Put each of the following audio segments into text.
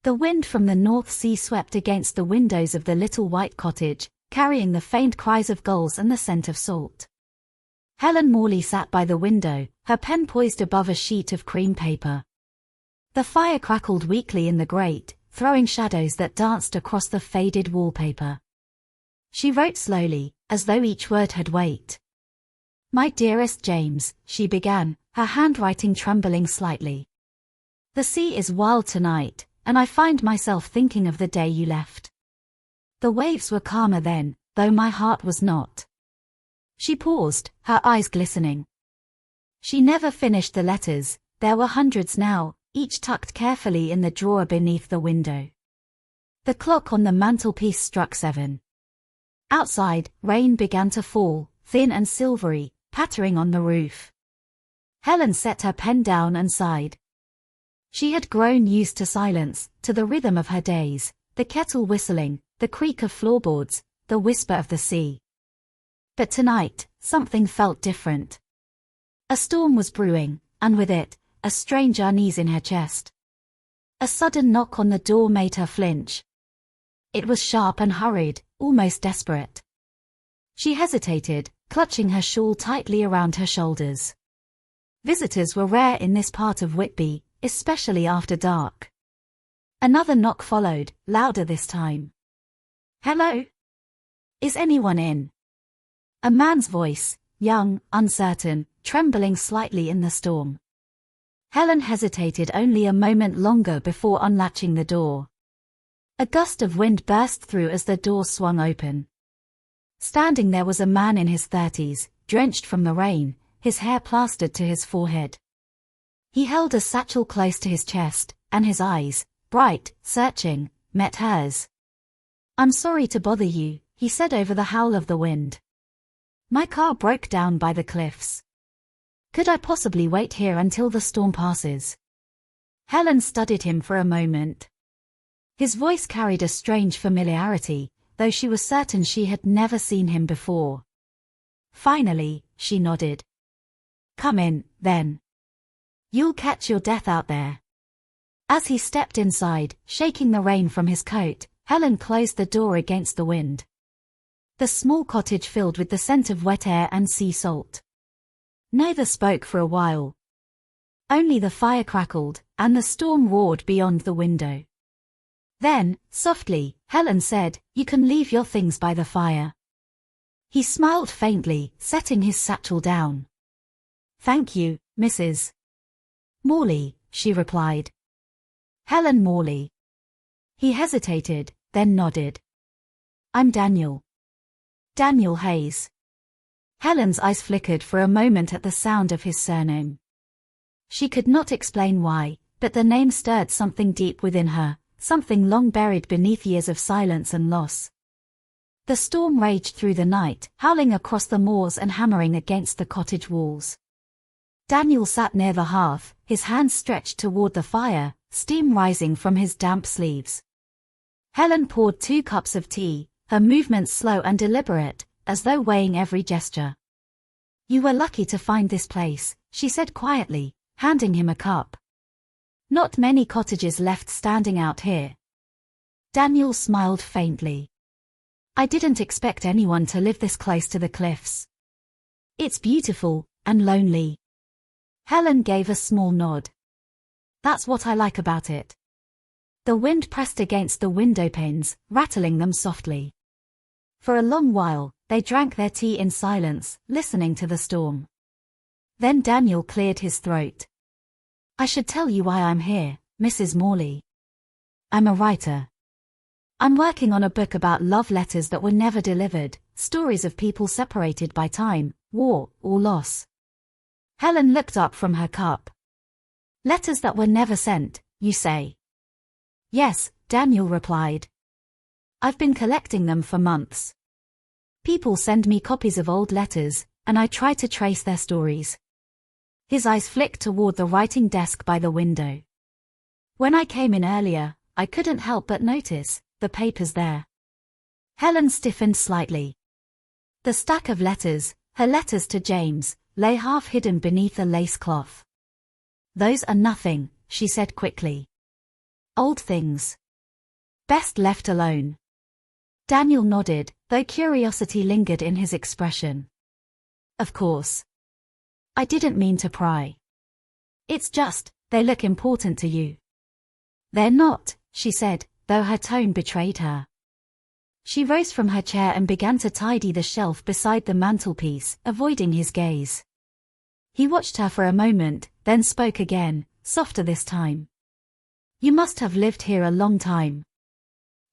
The wind from the North Sea swept against the windows of the little white cottage, carrying the faint cries of gulls and the scent of salt. Helen Morley sat by the window, her pen poised above a sheet of cream paper. The fire crackled weakly in the grate, throwing shadows that danced across the faded wallpaper. She wrote slowly, as though each word had weight. "My dearest James," she began, her handwriting trembling slightly. "The sea is wild tonight, and I find myself thinking of the day you left. The waves were calmer then, though my heart was not." She paused, her eyes glistening. She never finished the letters, there were hundreds now, each tucked carefully in the drawer beneath the window. The clock on the mantelpiece struck 7. Outside, rain began to fall, thin and silvery, pattering on the roof. Helen set her pen down and sighed. She had grown used to silence, to the rhythm of her days, the kettle whistling, the creak of floorboards, the whisper of the sea. But tonight, something felt different. A storm was brewing, and with it, a strange unease in her chest. A sudden knock on the door made her flinch. It was sharp and hurried, almost desperate. She hesitated, clutching her shawl tightly around her shoulders. Visitors were rare in this part of Whitby, especially after dark. Another knock followed, louder this time. "Hello? Is anyone in?" A man's voice, young, uncertain, trembling slightly in the storm. Helen hesitated only a moment longer before unlatching the door. A gust of wind burst through as the door swung open. Standing there was a man in his 30s, drenched from the rain, his hair plastered to his forehead. He held a satchel close to his chest, and his eyes, bright, searching, met hers. "I'm sorry to bother you," he said over the howl of the wind. "My car broke down by the cliffs. Could I possibly wait here until the storm passes?" Helen studied him for a moment. His voice carried a strange familiarity, though she was certain she had never seen him before. Finally, she nodded. "Come in, then. You'll catch your death out there." As he stepped inside, shaking the rain from his coat, Helen closed the door against the wind. The small cottage filled with the scent of wet air and sea salt. Neither spoke for a while. Only the fire crackled, and the storm roared beyond the window. Then, softly, Helen said, "You can leave your things by the fire." He smiled faintly, setting his satchel down. "Thank you, Mrs. Morley," she replied. "Helen Morley." He hesitated, then nodded. "I'm Daniel. Daniel Hayes." Helen's eyes flickered for a moment at the sound of his surname. She could not explain why, but the name stirred something deep within her, something long buried beneath years of silence and loss. The storm raged through the night, howling across the moors and hammering against the cottage walls. Daniel sat near the hearth, his hands stretched toward the fire, steam rising from his damp sleeves. Helen poured 2 cups of tea, her movements slow and deliberate, as though weighing every gesture. "You were lucky to find this place," she said quietly, handing him a cup. "Not many cottages left standing out here." Daniel smiled faintly. "I didn't expect anyone to live this close to the cliffs. It's beautiful, and lonely." Helen gave a small nod. "That's what I like about it." The wind pressed against the window panes, rattling them softly. For a long while, they drank their tea in silence, listening to the storm. Then Daniel cleared his throat. "I should tell you why I'm here, Mrs. Morley. I'm a writer. I'm working on a book about love letters that were never delivered, stories of people separated by time, war, or loss." Helen looked up from her cup. "Letters that were never sent, you say?" "Yes," Daniel replied. "I've been collecting them for months. People send me copies of old letters, and I try to trace their stories." His eyes flicked toward the writing desk by the window. "When I came in earlier, I couldn't help but notice the papers there." Helen stiffened slightly. The stack of letters, her letters to James, lay half hidden beneath a lace cloth. "Those are nothing," she said quickly. Old things. Best left alone. Daniel nodded, though curiosity lingered in his expression. Of course. I didn't mean to pry. It's just, they look important to you. They're not, she said, though her tone betrayed her. She rose from her chair and began to tidy the shelf beside the mantelpiece, avoiding his gaze. He watched her for a moment, then spoke again, softer this time. You must have lived here a long time.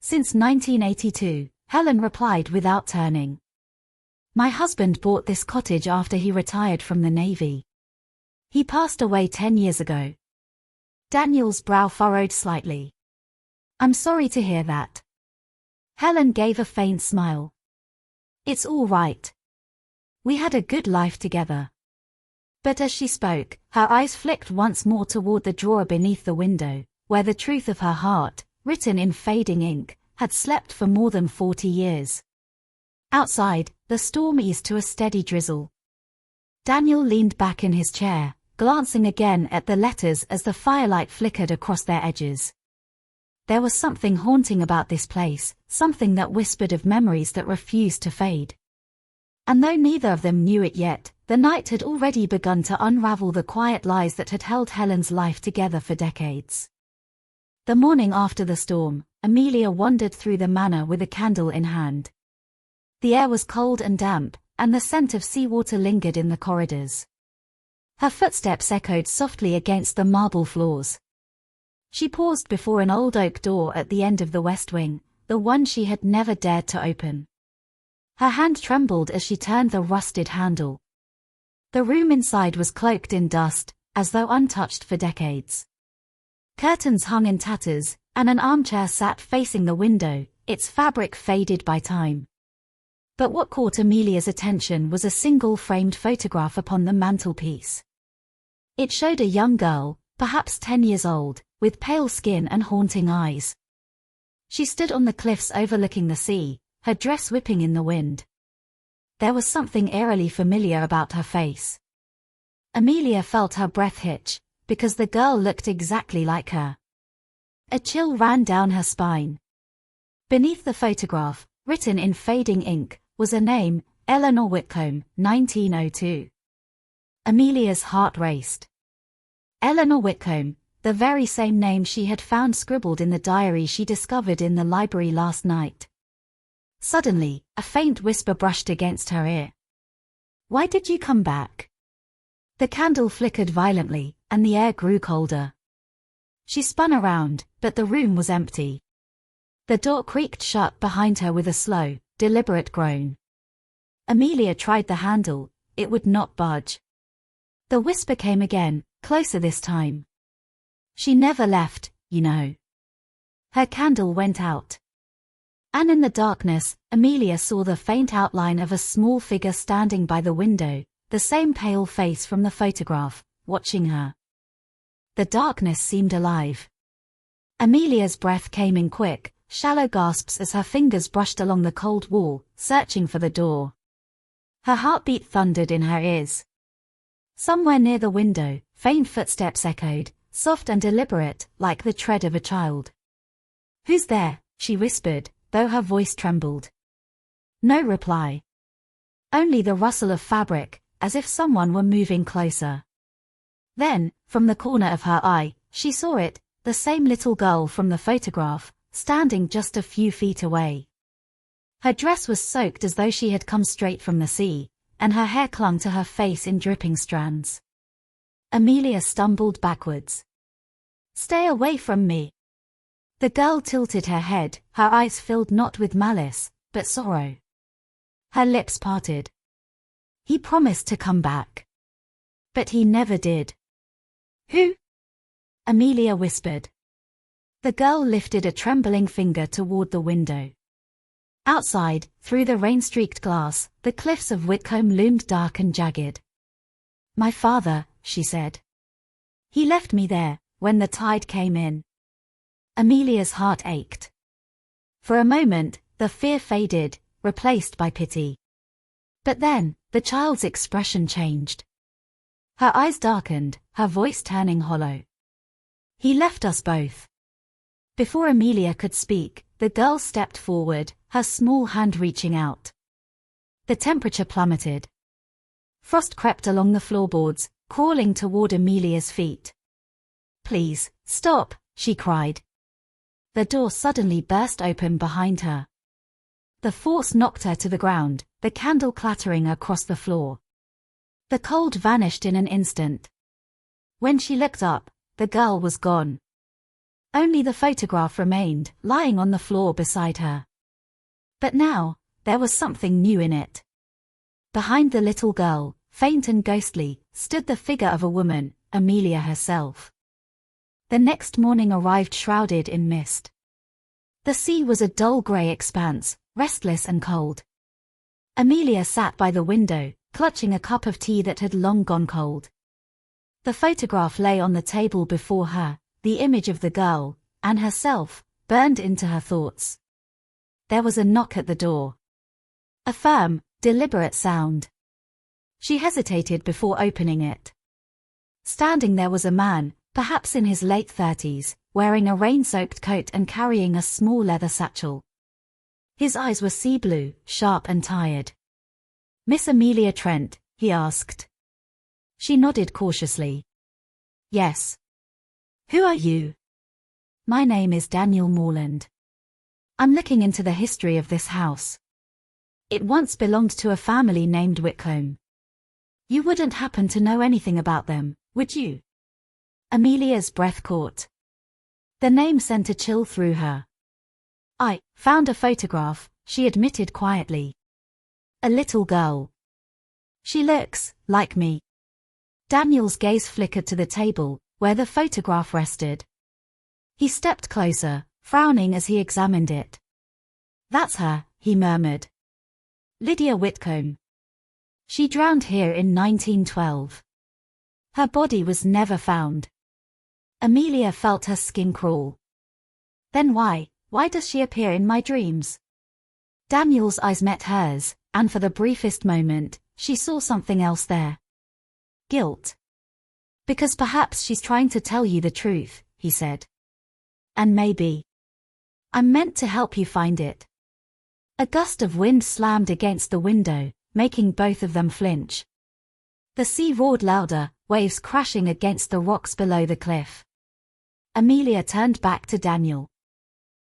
Since 1982, Helen replied without turning. My husband bought this cottage after he retired from the Navy. He passed away 10 years ago. Daniel's brow furrowed slightly. I'm sorry to hear that. Helen gave a faint smile. It's all right. We had a good life together. But as she spoke, her eyes flicked once more toward the drawer beneath the window, where the truth of her heart, written in fading ink, had slept for more than 40 years. Outside, the storm eased to a steady drizzle. Daniel leaned back in his chair, glancing again at the letters as the firelight flickered across their edges. There was something haunting about this place, something that whispered of memories that refused to fade. And though neither of them knew it yet, the night had already begun to unravel the quiet lies that had held Helen's life together for decades. The morning after the storm, Amelia wandered through the manor with a candle in hand. The air was cold and damp, and the scent of seawater lingered in the corridors. Her footsteps echoed softly against the marble floors. She paused before an old oak door at the end of the west wing, the one she had never dared to open. Her hand trembled as she turned the rusted handle. The room inside was cloaked in dust, as though untouched for decades. Curtains hung in tatters, and an armchair sat facing the window, its fabric faded by time. But what caught Amelia's attention was a single framed photograph upon the mantelpiece. It showed a young girl, perhaps 10 years old, with pale skin and haunting eyes. She stood on the cliffs overlooking the sea, her dress whipping in the wind. There was something eerily familiar about her face. Amelia felt her breath hitch, because the girl looked exactly like her. A chill ran down her spine. Beneath the photograph, written in fading ink, was a name, Eleanor Whitcombe, 1902. Amelia's heart raced. Eleanor Whitcombe, the very same name she had found scribbled in the diary she discovered in the library last night. Suddenly, a faint whisper brushed against her ear. Why did you come back? The candle flickered violently, and the air grew colder. She spun around, but the room was empty. The door creaked shut behind her with a slow, deliberate groan. Amelia tried the handle, it would not budge. The whisper came again, closer this time. She never left, you know. Her candle went out. And in the darkness, Amelia saw the faint outline of a small figure standing by the window, the same pale face from the photograph, watching her. The darkness seemed alive. Amelia's breath came in quick, shallow gasps as her fingers brushed along the cold wall, searching for the door. Her heartbeat thundered in her ears. Somewhere near the window, faint footsteps echoed, soft and deliberate, like the tread of a child. Who's there? She whispered, though her voice trembled. No reply. Only the rustle of fabric, as if someone were moving closer. Then, from the corner of her eye, she saw it, the same little girl from the photograph, standing just a few feet away. Her dress was soaked as though she had come straight from the sea, and her hair clung to her face in dripping strands. Amelia stumbled backwards. Stay away from me. The girl tilted her head, her eyes filled not with malice, but sorrow. Her lips parted. He promised to come back. But he never did. Who? Amelia whispered. The girl lifted a trembling finger toward the window. Outside, through the rain-streaked glass, the cliffs of Whitcombe loomed dark and jagged. My father, she said. He left me there, when the tide came in. Amelia's heart ached. For a moment, the fear faded, replaced by pity. But then, the child's expression changed. Her eyes darkened, her voice turning hollow. He left us both. Before Amelia could speak, the girl stepped forward, her small hand reaching out. The temperature plummeted. Frost crept along the floorboards, crawling toward Amelia's feet. "Please, stop," she cried. The door suddenly burst open behind her. The force knocked her to the ground, the candle clattering across the floor. The cold vanished in an instant. When she looked up, the girl was gone. Only the photograph remained, lying on the floor beside her. But now, there was something new in it. Behind the little girl, faint and ghostly, stood the figure of a woman, Amelia herself. The next morning arrived shrouded in mist. The sea was a dull grey expanse, restless and cold. Amelia sat by the window, clutching a cup of tea that had long gone cold. The photograph lay on the table before her, the image of the girl, and herself, burned into her thoughts. There was a knock at the door. A firm, deliberate sound. She hesitated before opening it. Standing there was a man, perhaps in his late 30s, wearing a rain-soaked coat and carrying a small leather satchel. His eyes were sea blue, sharp and tired. "Miss Amelia Trent?" he asked. She nodded cautiously. "Yes." "Who are you?" "My name is Daniel Morland. I'm looking into the history of this house. It once belonged to a family named Whitcombe. You wouldn't happen to know anything about them, would you?" Amelia's breath caught. The name sent a chill through her. "I found a photograph," she admitted quietly. "A little girl. She looks like me." Daniel's gaze flickered to the table, where the photograph rested. He stepped closer, frowning as he examined it. "That's her," he murmured. "Lydia Whitcombe. She drowned here in 1912. Her body was never found." Amelia felt her skin crawl. "Then why does she appear in my dreams?" Daniel's eyes met hers, and for the briefest moment, she saw something else there. Guilt. "Because perhaps she's trying to tell you the truth," he said. "And maybe I'm meant to help you find it." A gust of wind slammed against the window, making both of them flinch. The sea roared louder, waves crashing against the rocks below the cliff. Amelia turned back to Daniel.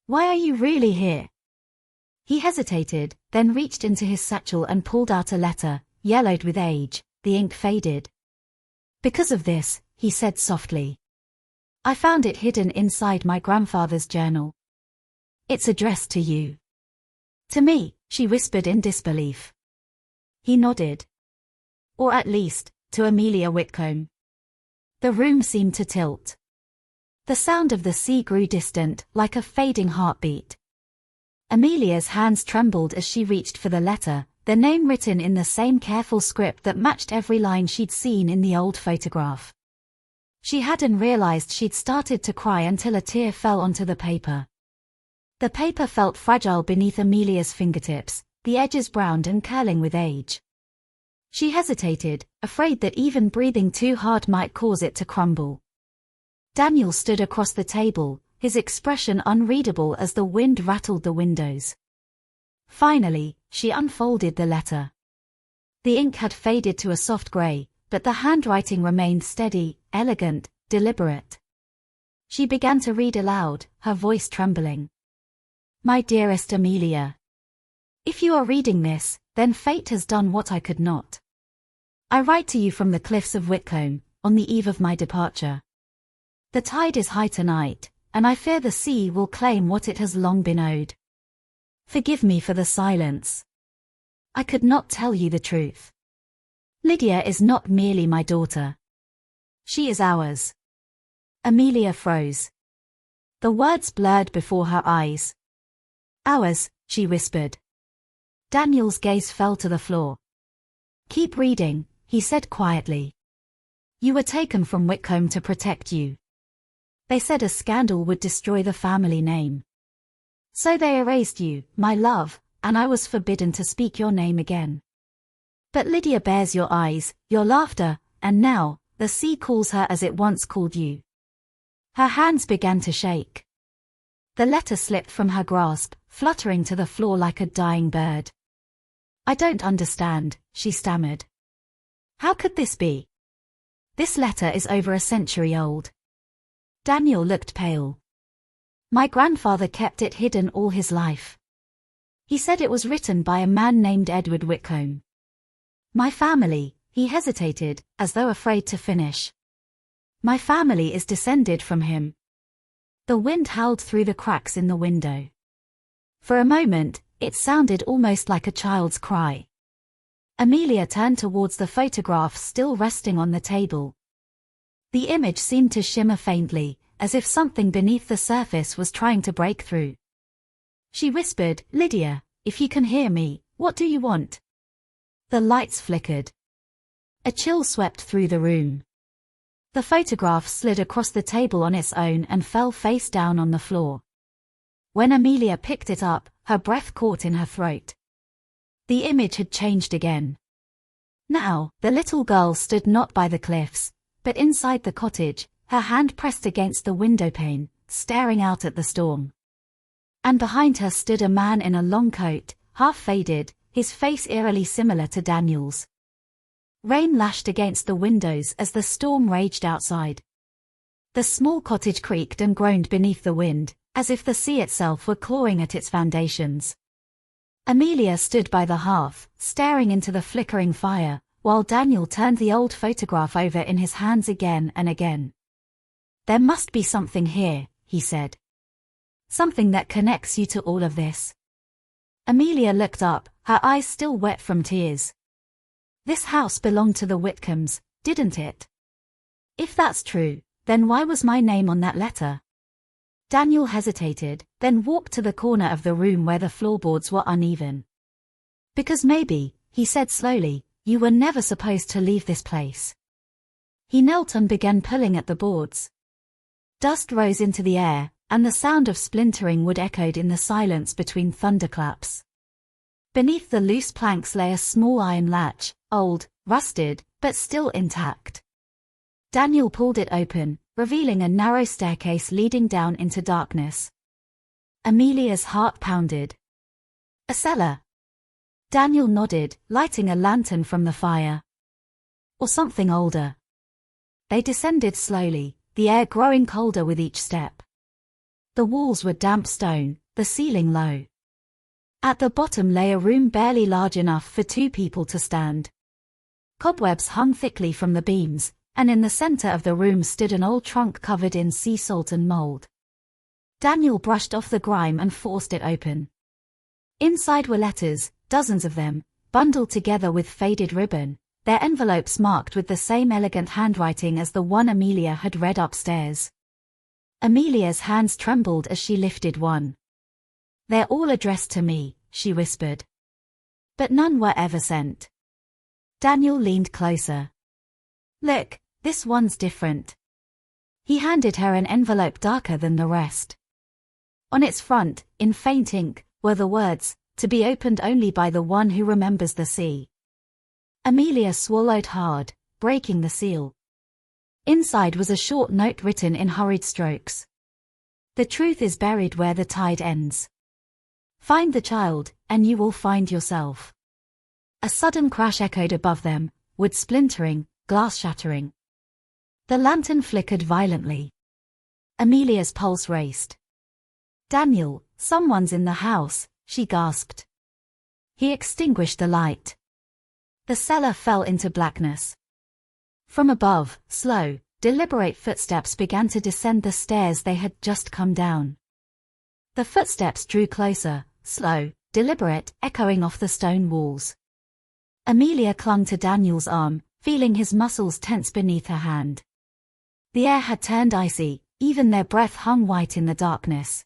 "Why are you really here?" He hesitated, then reached into his satchel and pulled out a letter, yellowed with age, the ink faded. "Because of this," he said softly. "I found it hidden inside my grandfather's journal. It's addressed to you." "To me," she whispered in disbelief. He nodded. "Or at least, to Amelia Whitcombe." The room seemed to tilt. The sound of the sea grew distant, like a fading heartbeat. Amelia's hands trembled as she reached for the letter, the name written in the same careful script that matched every line she'd seen in the old photograph. She hadn't realized she'd started to cry until a tear fell onto the paper. The paper felt fragile beneath Amelia's fingertips, the edges browned and curling with age. She hesitated, afraid that even breathing too hard might cause it to crumble. Daniel stood across the table, his expression unreadable as the wind rattled the windows. Finally, she unfolded the letter. The ink had faded to a soft grey, but the handwriting remained steady, elegant, deliberate. She began to read aloud, her voice trembling. "My dearest Amelia. If you are reading this, then fate has done what I could not. I write to you from the cliffs of Whitcombe, on the eve of my departure. The tide is high tonight, and I fear the sea will claim what it has long been owed. Forgive me for the silence. I could not tell you the truth. Lydia is not merely my daughter. She is ours." Amelia froze. The words blurred before her eyes. "Ours," she whispered. Daniel's gaze fell to the floor. "Keep reading," he said quietly. "You were taken from Whitcombe to protect you. They said a scandal would destroy the family name. So they erased you, my love, and I was forbidden to speak your name again. But Lydia bears your eyes, your laughter, and now, the sea calls her as it once called you." Her hands began to shake. The letter slipped from her grasp, fluttering to the floor like a dying bird. "I don't understand," she stammered. "How could this be? This letter is over a century old." Daniel looked pale. "My grandfather kept it hidden all his life. He said it was written by a man named Edward Whitcombe. My family," he hesitated, as though afraid to finish. "My family is descended from him." The wind howled through the cracks in the window. For a moment, it sounded almost like a child's cry. Amelia turned towards the photograph still resting on the table. The image seemed to shimmer faintly, as if something beneath the surface was trying to break through. She whispered, "Lydia, if you can hear me, what do you want?" The lights flickered. A chill swept through the room. The photograph slid across the table on its own and fell face down on the floor. When Amelia picked it up, her breath caught in her throat. The image had changed again. Now, the little girl stood not by the cliffs, but inside the cottage, her hand pressed against the windowpane, staring out at the storm. And behind her stood a man in a long coat, half faded, his face eerily similar to Daniel's. Rain lashed against the windows as the storm raged outside. The small cottage creaked and groaned beneath the wind, as if the sea itself were clawing at its foundations. Amelia stood by the hearth, staring into the flickering fire, while Daniel turned the old photograph over in his hands again and again. "There must be something here," he said. "Something that connects you to all of this." Amelia looked up, her eyes still wet from tears. "This house belonged to the Whitcombes, didn't it? If that's true, then why was my name on that letter?" Daniel hesitated, then walked to the corner of the room where the floorboards were uneven. "Because maybe," he said slowly, "you were never supposed to leave this place." He knelt and began pulling at the boards. Dust rose into the air, and the sound of splintering wood echoed in the silence between thunderclaps. Beneath the loose planks lay a small iron latch, old, rusted, but still intact. Daniel pulled it open, revealing a narrow staircase leading down into darkness. Amelia's heart pounded. "A cellar." Daniel nodded, lighting a lantern from the fire. "Or something older." They descended slowly, the air growing colder with each step. The walls were damp stone, the ceiling low. At the bottom lay a room barely large enough for two people to stand. Cobwebs hung thickly from the beams, and in the center of the room stood an old trunk covered in sea salt and mold. Daniel brushed off the grime and forced it open. Inside were letters, dozens of them, bundled together with faded ribbon, their envelopes marked with the same elegant handwriting as the one Amelia had read upstairs. Amelia's hands trembled as she lifted one. "They're all addressed to me," she whispered. "But none were ever sent." Daniel leaned closer. "Look, this one's different." He handed her an envelope darker than the rest. On its front, in faint ink, were the words, "To be opened only by the one who remembers the sea." Amelia swallowed hard, breaking the seal. Inside was a short note written in hurried strokes. "The truth is buried where the tide ends. Find the child, and you will find yourself." A sudden crash echoed above them, wood splintering, glass shattering. The lantern flickered violently. Amelia's pulse raced. "Daniel, someone's in the house," she gasped. He extinguished the light. The cellar fell into blackness. From above, slow, deliberate footsteps began to descend the stairs they had just come down. The footsteps drew closer, slow, deliberate, echoing off the stone walls. Amelia clung to Daniel's arm, feeling his muscles tense beneath her hand. The air had turned icy, even their breath hung white in the darkness.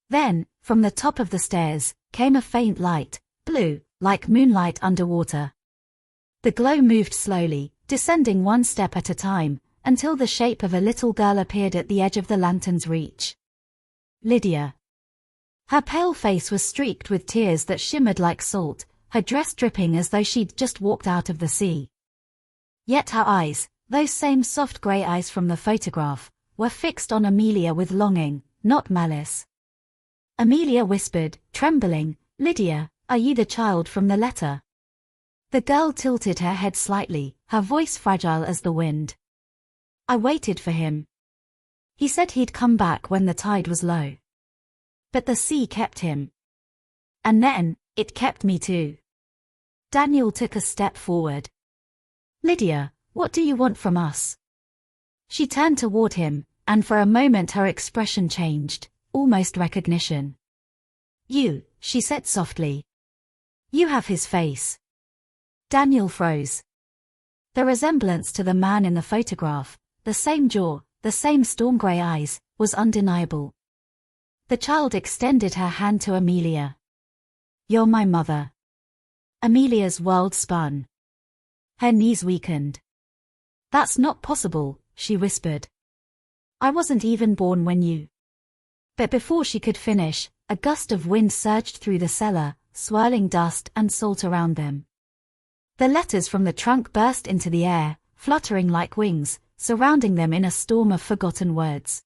Then, from the top of the stairs, came a faint light, blue, like moonlight underwater. The glow moved slowly, descending one step at a time, until the shape of a little girl appeared at the edge of the lantern's reach. Lydia. Her pale face was streaked with tears that shimmered like salt, her dress dripping as though she'd just walked out of the sea. Yet her eyes, those same soft grey eyes from the photograph, were fixed on Amelia with longing, not malice. Amelia whispered, trembling, "Lydia, are you the child from the letter?" The girl tilted her head slightly, her voice fragile as the wind. "I waited for him. He said he'd come back when the tide was low. But the sea kept him. And then, it kept me too." Daniel took a step forward. "Lydia, what do you want from us?" She turned toward him, and for a moment her expression changed, almost recognition. "You," she said softly. "You have his face." Daniel froze. The resemblance to the man in the photograph, the same jaw, the same storm-gray eyes, was undeniable. The child extended her hand to Amelia. "You're my mother." Amelia's world spun. Her knees weakened. "That's not possible," she whispered. "I wasn't even born when you—" But before she could finish, a gust of wind surged through the cellar, swirling dust and salt around them. The letters from the trunk burst into the air, fluttering like wings, surrounding them in a storm of forgotten words.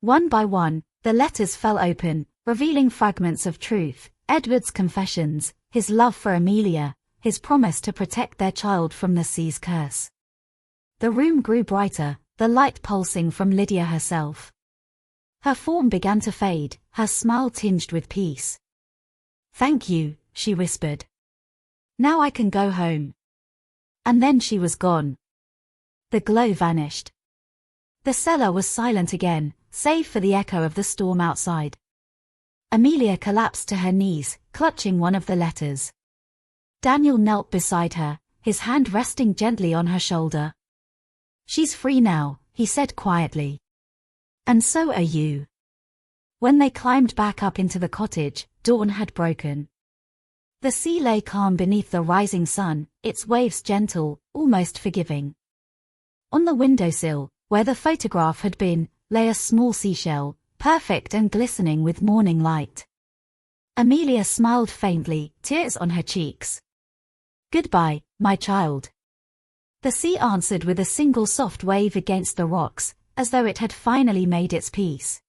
One by one, the letters fell open, revealing fragments of truth: Edward's confessions, his love for Amelia, his promise to protect their child from the sea's curse. The room grew brighter, the light pulsing from Lydia herself. Her form began to fade, her smile tinged with peace. "Thank you," she whispered. "Now I can go home." And then she was gone. The glow vanished. The cellar was silent again, save for the echo of the storm outside. Amelia collapsed to her knees, clutching one of the letters. Daniel knelt beside her, his hand resting gently on her shoulder. "She's free now," he said quietly. "And so are you." When they climbed back up into the cottage, dawn had broken. The sea lay calm beneath the rising sun, its waves gentle, almost forgiving. On the windowsill, where the photograph had been, lay a small seashell, perfect and glistening with morning light. Amelia smiled faintly, tears on her cheeks. "Goodbye, my child." The sea answered with a single soft wave against the rocks, as though it had finally made its peace.